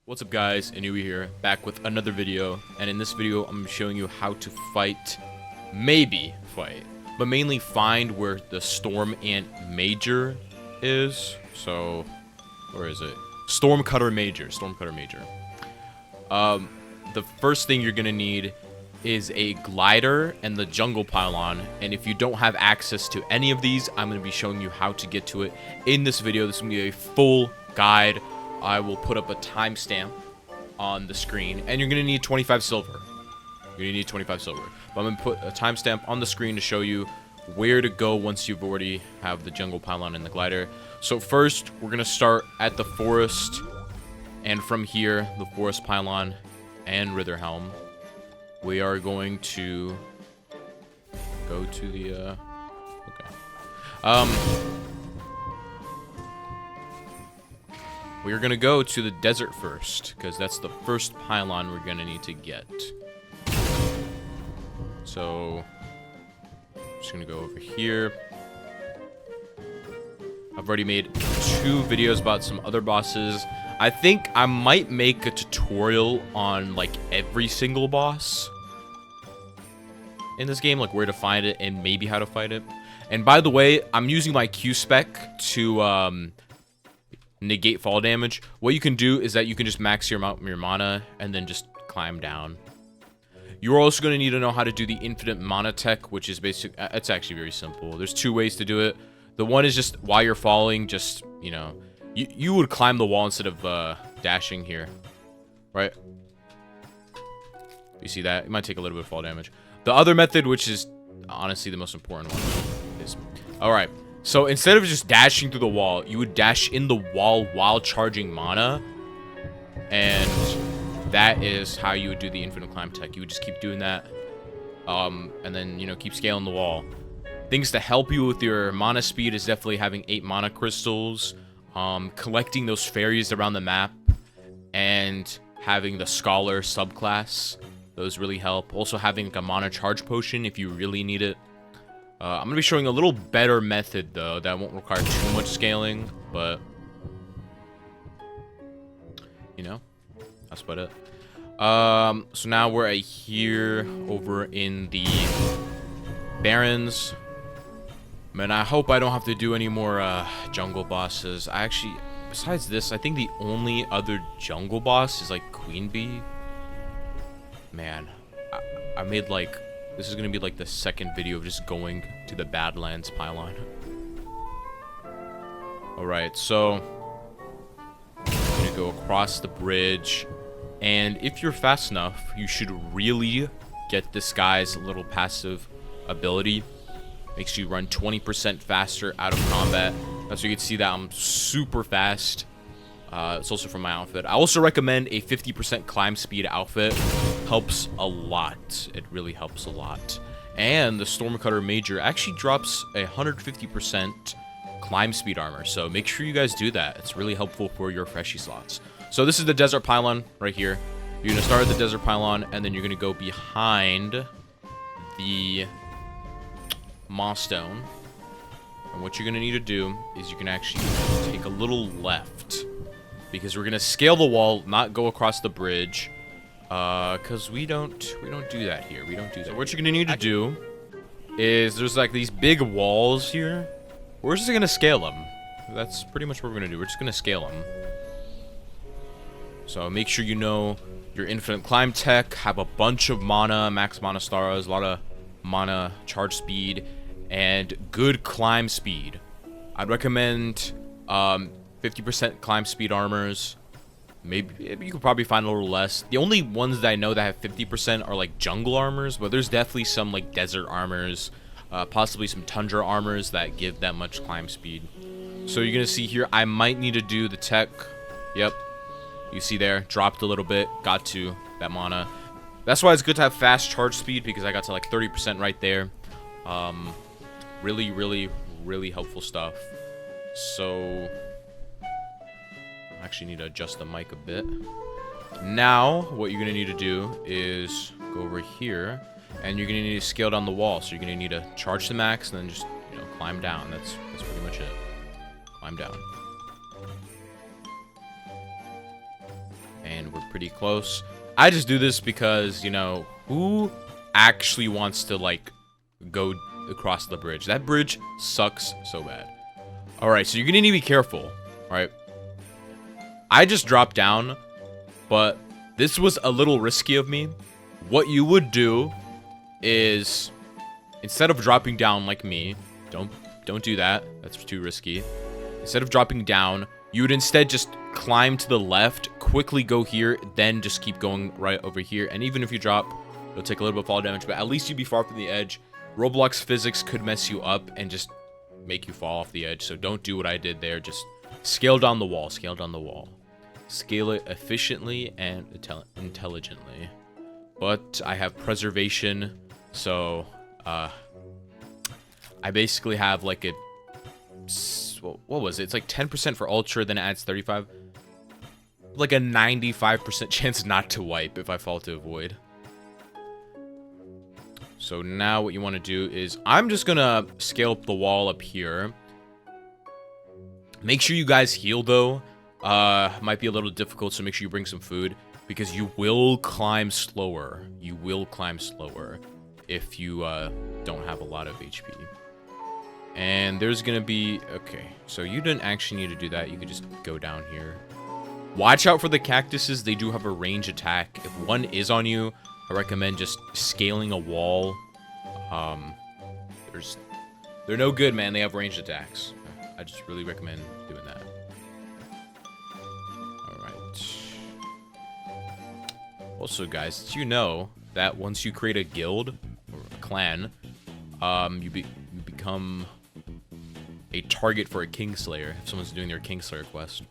What's up guys, Aneui here, back with another video, and in this video I'm showing you how to fight, but mainly find where the Storm Ant Major is. So, where is it? Stormcutter Major. The first thing you're gonna need is a glider and the jungle pylon, and if you don't have access to any of these, I'm gonna be showing you how to get to it in this video. This is gonna be a full guide. I will put up a timestamp on the screen, and you're gonna need 25 silver. But I'm gonna put a timestamp on the screen to show you where to go once you've already have the jungle pylon and the glider. So first, we're gonna start at the forest, and from here, the forest pylon and Ritherhelm. We are going to go to the we are going to go to the desert first, because that's the first pylon we're going to need to get. So, I'm just going to go over here. I've already made 2 videos about some other bosses. I think I might make a tutorial on, like, every single boss in this game, like where to find it and maybe how to fight it. And by the way, I'm using my Q spec to, negate fall damage. What you can do is that you can just max your mana and then just climb down. You're also going to need to know how to do the infinite mana tech, which is it's actually very simple. There's 2 ways to do it. The one is just while you're falling, just, you know, you would climb the wall instead of dashing here, right? You see that? It might take a little bit of fall damage. The other method, which is honestly the most important one, is, alright, so instead of just dashing through the wall, you would dash in the wall while charging mana, and that is how you would do the infinite climb tech. You would just keep doing that, and then, you know, keep scaling the wall. Things to help you with your mana speed is definitely having 8 mana crystals, collecting those fairies around the map, and having the Scholar subclass. Those really help. Also having like a mana charge potion if you really need it. I'm going to be showing a little better method, though, that won't require too much scaling, but, you know, that's about it. So now we're here over in the Barrens. Man, I hope I don't have to do any more jungle bosses. I actually, besides this, I think the only other jungle boss is like Queen Bee. Man, I made like, this is gonna be like the 2nd video of just going to the Badlands pylon. Alright, so I'm gonna go across the bridge, and if you're fast enough, you should really get this guy's little passive ability. Makes you run 20% faster out of combat. That's so you can see that I'm super fast. It's also from my outfit. I also recommend a 50% climb speed outfit. Helps a lot. It really helps a lot. And the Stormcutter Major actually drops 150% climb speed armor. So make sure you guys do that. It's really helpful for your freshie slots. So this is the desert pylon right here. You're going to start at the desert pylon, and then you're going to go behind the moss stone. And what you're going to need to do is you can actually take a little left, because we're gonna scale the wall, not go across the bridge, because we don't do that here. We don't do that. So what you're gonna need to do is, there's like these big walls here. We're just gonna scale them. That's pretty much what we're gonna do. We're just gonna scale them. So make sure you know your infinite climb tech, have a bunch of mana, max mana stars, a lot of mana charge speed, and good climb speed. I'd recommend 50% climb speed armors. Maybe you could probably find a little less. The only ones that I know that have 50% are like jungle armors, but there's definitely some like desert armors, possibly some tundra armors that give that much climb speed. So you're gonna see here, I might need to do the tech. Yep, you see there, dropped a little bit, got to that mana. That's why it's good to have fast charge speed, because I got to like 30% right there. Really helpful stuff. So I actually need to adjust the mic a bit. Now, what you're gonna need to do is go over here, and you're gonna need to scale down the wall. So you're gonna need to charge the max, and then just, you know, climb down. That's pretty much it. Climb down. we're pretty close. I just do this because, you know, who actually wants to, like, go across the bridge? That bridge sucks so bad. Alright, so you're gonna need to be careful, right? I just dropped down, but this was a little risky of me. What you would do is, instead of dropping down like me, don't do that. That's too risky. Instead of dropping down, you would instead just climb to the left, quickly go here, then just keep going right over here. And even if you drop, you'll take a little bit of fall damage, but at least you'd be far from the edge. Roblox physics could mess you up and just make you fall off the edge, so don't do what I did there. Just scale down the wall, scale down the wall. Scale it efficiently and intelligently. But I have preservation, so I basically have like a, what was it? It's like 10% for ultra, then it adds 35. Like a 95% chance not to wipe if I fall to a void. So now what you want to do is, I'm just gonna scale up the wall up here. Make sure you guys heal though. Might be a little difficult, so make sure you bring some food, because you will climb slower. You will climb slower if you don't have a lot of HP. And there's gonna be, okay, so you didn't actually need to do that. You could just go down here. Watch out for the cactuses. They do have a range attack. If one is on you, I recommend just scaling a wall. They're no good, man. They have ranged attacks. I just really recommend doing that. Alright. Also, guys, did you know that once you create a guild or a clan, you become a target for a Kingslayer if someone's doing their Kingslayer quest.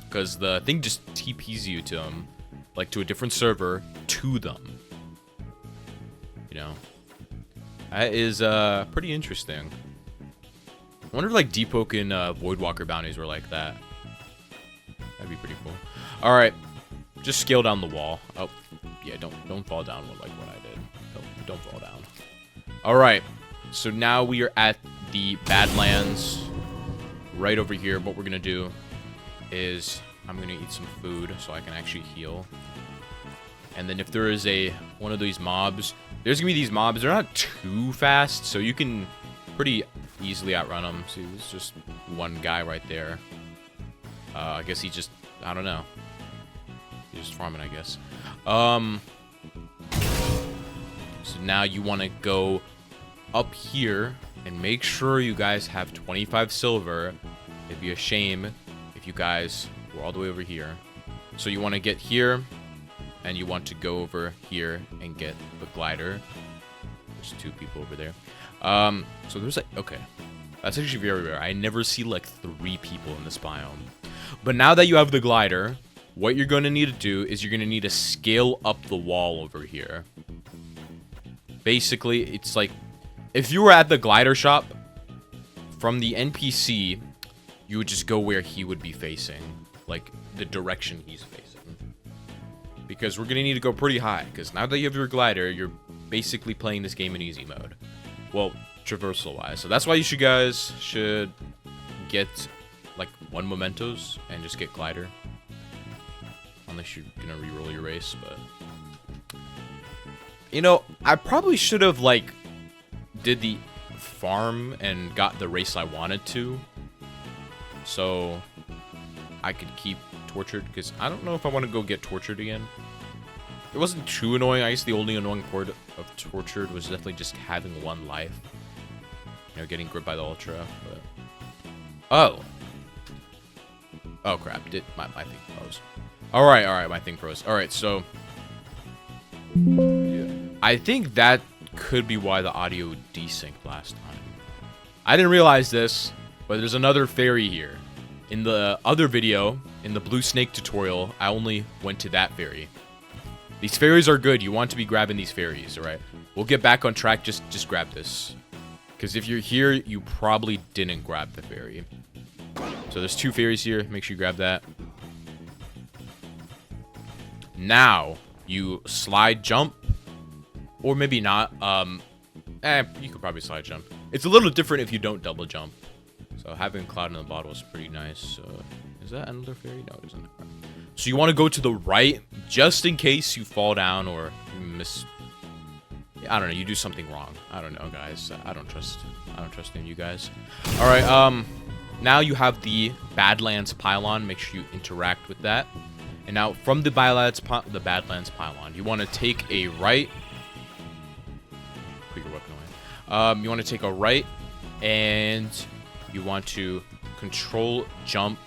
Because the thing just TPs you to them, like to a different server, to them. You know, that is pretty interesting. I wonder if like Deepoke and Voidwalker bounties were like that. That'd be pretty cool. All right, just scale down the wall. Oh, yeah, don't fall down like what I did. Don't fall down. All right, so now we are at the Badlands, right over here. What we're gonna do is I'm gonna eat some food so I can actually heal. And then if there is one of these mobs, there's gonna be these mobs. They're not too fast, so you can pretty easily outrun them. See, there's just one guy right there. I guess he just, I don't know. He's just farming, I guess. So now you want to go up here and make sure you guys have 25 silver. It'd be a shame if you guys were all the way over here. So you want to get here, and you want to go over here and get the glider. There's two people over there. So there's like, okay, that's actually very rare. I never see like 3 people in this biome. But now that you have the glider, what you're going to need to do is you're going to need to scale up the wall over here. Basically, it's like, if you were at the glider shop, from the NPC, you would just go where he would be facing. Like, the direction he's facing. Because we're going to need to go pretty high. Because now that you have your glider, you're basically playing this game in easy mode. Well, traversal-wise. So that's why you guys should get, like, 1 mementos and just get glider. Unless you're going to reroll your race, but... You know, I probably should have, like, did the farm and got the race I wanted to. So, I could keep tortured, because I don't know if I want to go get tortured again. It wasn't too annoying. I guess the only annoying part of tortured was definitely just having 1 life. You know, getting gripped by the ultra, but... Oh. Oh, crap. My thing froze. Alright, my thing froze. Alright, so... Yeah. I think that could be why the audio desynced last time. I didn't realize this, but there's another fairy here. In the other video, in the blue snake tutorial, I only went to that fairy. These fairies are good. You want to be grabbing these fairies, alright? We'll get back on track. Just grab this. Because if you're here, you probably didn't grab the fairy. So there's 2 fairies here. Make sure you grab that. Now, you slide jump. Or maybe not. You could probably slide jump. It's a little different if you don't double jump. So having Cloud in the bottle is pretty nice. Is that another fairy? No, it isn't. So you want to go to the right just in case you fall down or miss. I don't know, you do something wrong. I don't know, guys. I don't trust in you guys. All right, now you have the Badlands pylon. Make sure you interact with that. And now from the Badlands pylon, you want to take a right. Put your weapon away. You want to take a right, and you want to control jump.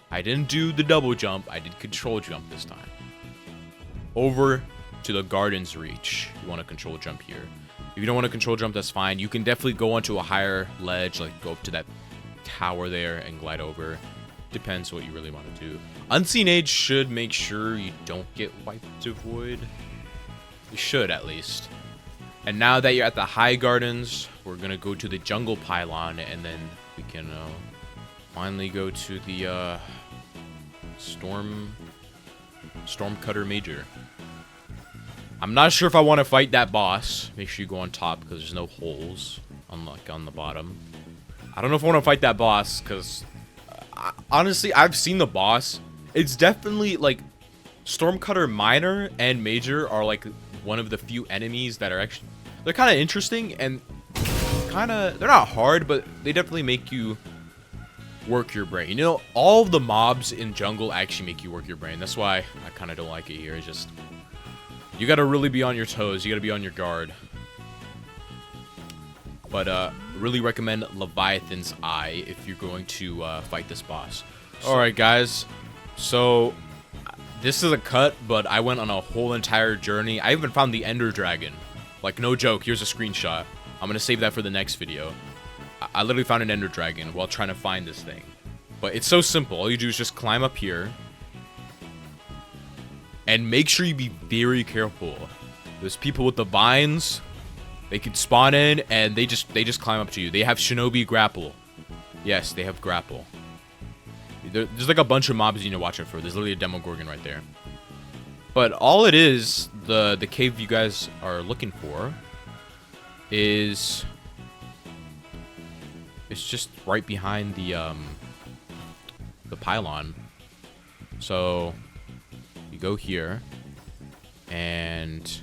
I didn't do the double jump. I did control jump this time. Over to the Garden's Reach. You want to control jump here. If you don't want to control jump, that's fine. You can definitely go onto a higher ledge, like go up to that tower there and glide over. Depends what you really want to do. Unseen Age should make sure you don't get wiped to void. You should, at least. And now that you're at the High Gardens, we're going to go to the Jungle Pylon, and then we can finally go to the Stormcutter Major. I'm not sure if I want to fight that boss. Make sure you go on top because there's no holes on the bottom. I don't know if I want to fight that boss because honestly, I've seen the boss. It's definitely like Stormcutter Minor and Major are like one of the few enemies that are actually, they're kind of interesting and they're not hard, but they definitely make you work your brain. You know, all of the mobs in jungle actually make you work your brain. That's why I kind of don't like it here. It's just, you gotta really be on your toes. You gotta be on your guard. But really recommend Leviathan's Eye if you're going to fight this boss. Alright guys, so this is a cut, but I went on a whole entire journey. I even found the Ender Dragon. Like, no joke, here's a screenshot. I'm gonna save that for the next video. I literally found an Ender Dragon while trying to find this thing. But it's so simple. All you do is just climb up here. And make sure you be very careful. There's people with the vines. They can spawn in and they just climb up to you. They have Shinobi grapple. Yes, they have grapple. There's like a bunch of mobs you need to watch out for. There's literally a Demogorgon right there. But all it is, the cave you guys are looking for, is it's just right behind the pylon. So you go here, and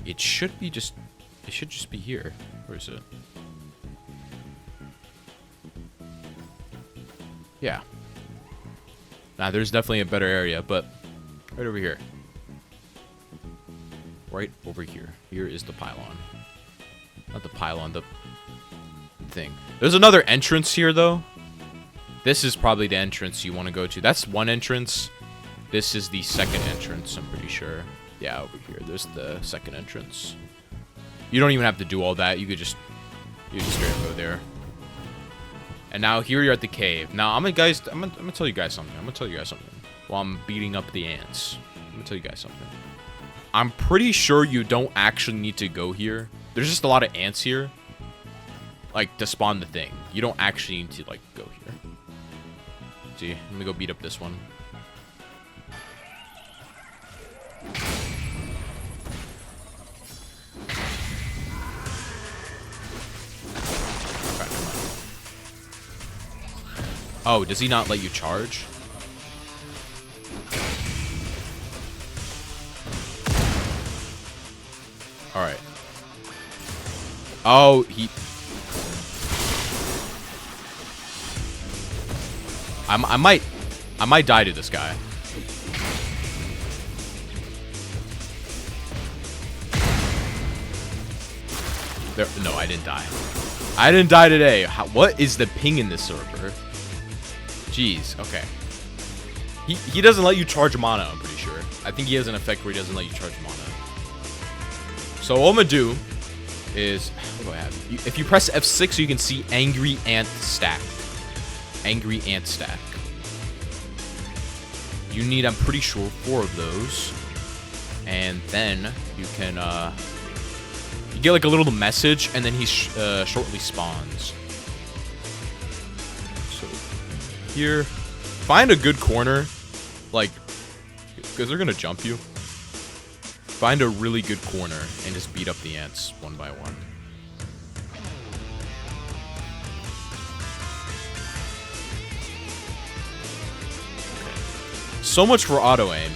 it should just be here. Where is it? Yeah. Nah, there's definitely a better area, but right over here. Right over here. Here is the pylon. Not the pylon, the thing. There's another entrance here, though. This is probably the entrance you want to go to. That's one entrance. This is the second entrance, I'm pretty sure. Yeah, over here. There's the second entrance. You don't even have to do all that. You just straight up go there. And now here you're at the cave. Now I'm gonna tell you guys something. While I'm beating up the ants. I'm gonna tell you guys something. I'm pretty sure you don't actually need to go here. There's just a lot of ants here. Like, to spawn the thing. You don't actually need to, like, go here. See, let me go beat up this one. Oh, does he not let you charge? Alright. Oh, I might die to this guy. No, I didn't die. I didn't die today. What is the ping in this server? Jeez, okay. He doesn't let you charge mana, I'm pretty sure. I think he has an effect where he doesn't let you charge mana. So what I'm gonna do is, what do I have? If you press F6, you can see Angry Ant Stack. Angry Ant Stack. You need, I'm pretty sure, 4 of those. And then you can, you get like a little message, and then he shortly spawns. So, here, find a good corner, like, because they're gonna jump you. Find a really good corner and just beat up the ants one by one. Okay. So much for auto aim.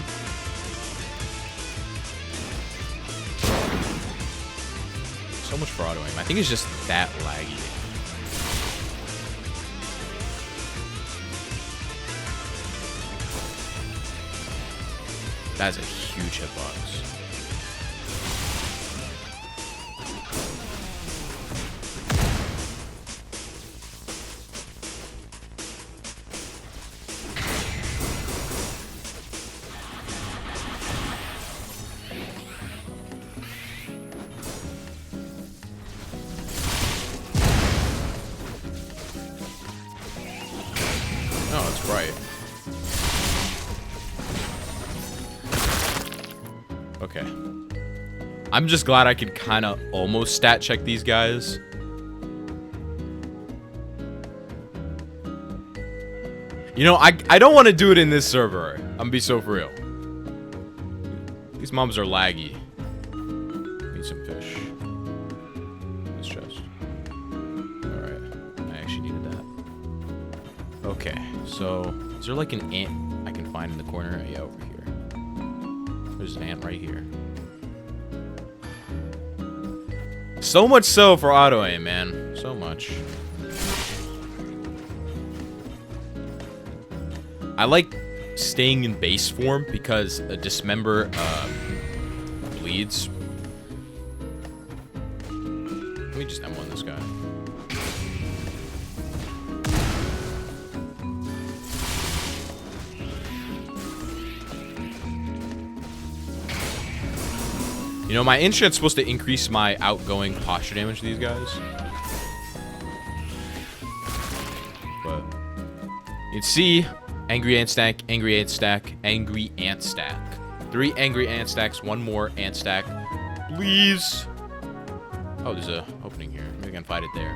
So much for auto aim. I think it's just that laggy. That's a huge hitbox. Oh, it's bright. Okay. I'm just glad I could kind of almost stat check these guys. You know, I don't want to do it in this server. I'm gonna be so for real. These mobs are laggy. Need some fish. This chest. Alright. I actually needed that. Okay. So, is there like an ant I can find in the corner? Yeah, over here. There's an ant right here. So much so for auto aim, man. So much. I like staying in base form because a dismember bleeds. Let me just M1 this guy. You know, my enchant's supposed to increase my outgoing posture damage to these guys. But you can see angry ant stack, angry ant stack, angry ant stack. 3 angry ant stacks, 1 more ant stack. Please. Oh, there's a opening here. Maybe I can fight it there.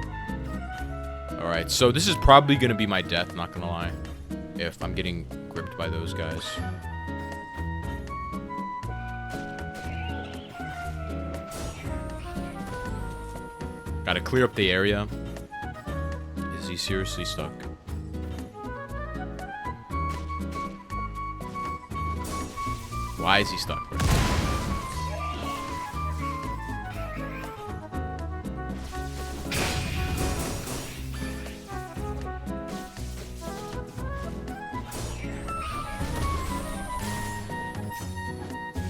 Alright, so this is probably gonna be my death, not gonna lie. If I'm getting gripped by those guys. Gotta clear up the area. Is he seriously stuck? Why is he stuck?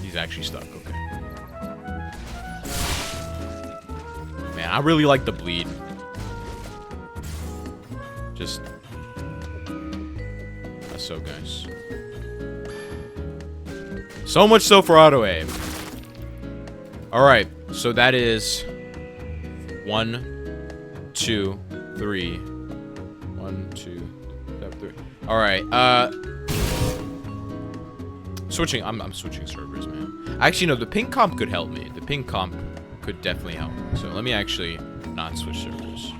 He's actually stuck, okay. Man, I really like the bleed. Just... that's so nice. So much so for auto aim. Alright, so that is 1, 2, 3. 1, 2, 3. Alright, switching, I'm switching servers, man. Actually, no, the ping comp could help me. The ping comp could definitely help. So let me actually not switch servers.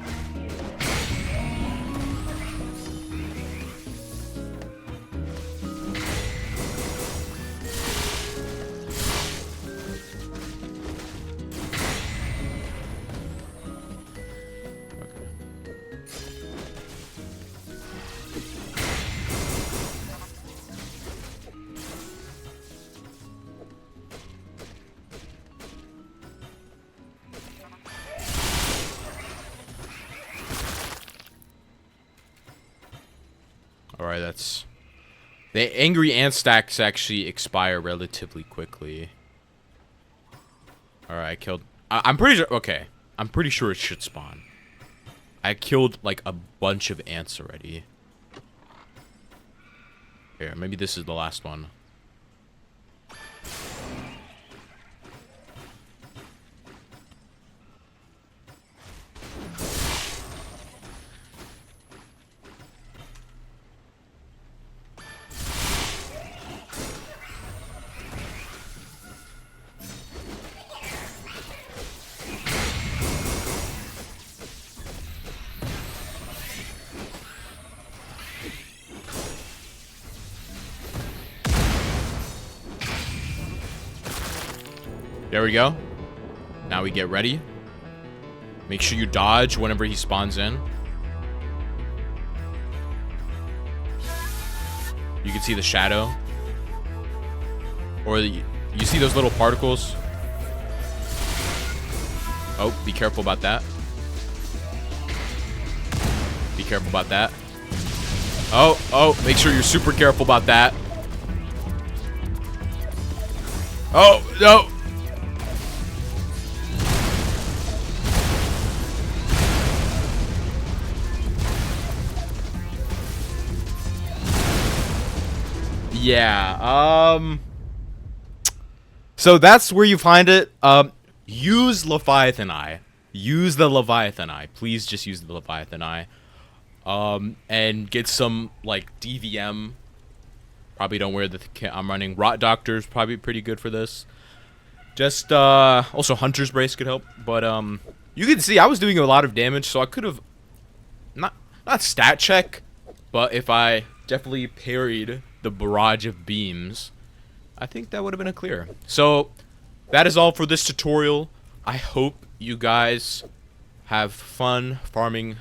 Alright, that's... the angry ant stacks actually expire relatively quickly. Alright, I killed... I'm pretty sure... okay. I'm pretty sure it should spawn. I killed, like, a bunch of ants already. Here, maybe this is the last one. There we go. Now we get ready. Make sure you dodge whenever he spawns in. You can see the shadow. Or you see those little particles? Oh, be careful about that. Be careful about that. Oh, make sure you're super careful about that. Oh, no. Yeah, so that's where you find it. Use Leviathan Eye. Use the Leviathan Eye. Please just use the Leviathan Eye. And get some, like, DVM. Probably don't wear the I'm running. Rot Doctor's probably pretty good for this. Just, also Hunter's Brace could help. But, you can see I was doing a lot of damage, so I could have, not stat check, but if I definitely parried the barrage of beams, I think that would have been a clear. So, that is all for this tutorial. I hope you guys have fun farming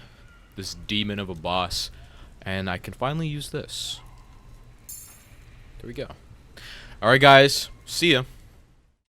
this demon of a boss, and I can finally use this. There we go. Alright guys, see ya.